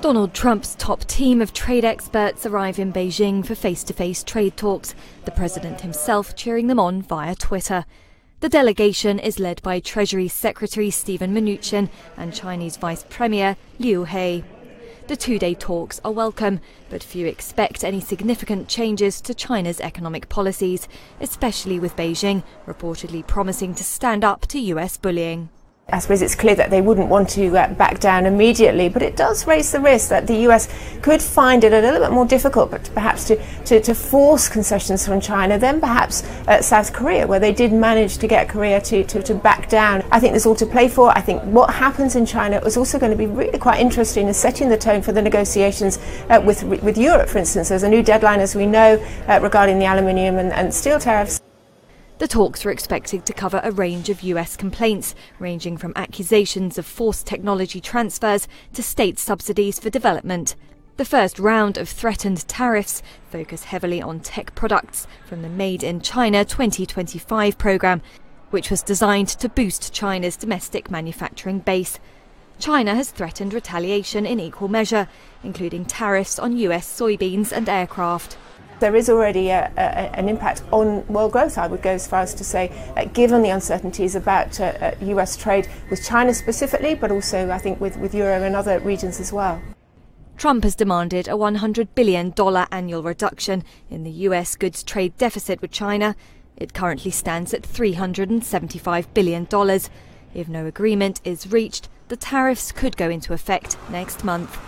Donald Trump's top team of trade experts arrive in Beijing for face-to-face trade talks, the president himself cheering them on via Twitter. The delegation is led by Treasury Secretary Steven Mnuchin and Chinese Vice Premier Liu He. The two-day talks are welcome, but few expect any significant changes to China's economic policies, especially with Beijing reportedly promising to stand up to US bullying. I suppose it's clear that they wouldn't want to back down immediately, but it does raise the risk that the US could find it a little bit more difficult, but perhaps to force concessions from China than perhaps South Korea, where they did manage to get Korea to back down. I think there's all to play for. I think what happens in China is also going to be really quite interesting in setting the tone for the negotiations with Europe, for instance. There's a new deadline, as we know, regarding the aluminium and steel tariffs. The talks are expected to cover a range of US complaints, ranging from accusations of forced technology transfers to state subsidies for development. The first round of threatened tariffs focus heavily on tech products from the Made in China 2025 programme, which was designed to boost China's domestic manufacturing base. China has threatened retaliation in equal measure, including tariffs on US soybeans and aircraft. There is already an impact on world growth, I would go as far as to say, given the uncertainties about US trade with China specifically, but also I think with Europe and other regions as well. Trump has demanded a $100 billion annual reduction in the US goods trade deficit with China. It currently stands at $375 billion. If no agreement is reached, the tariffs could go into effect next month.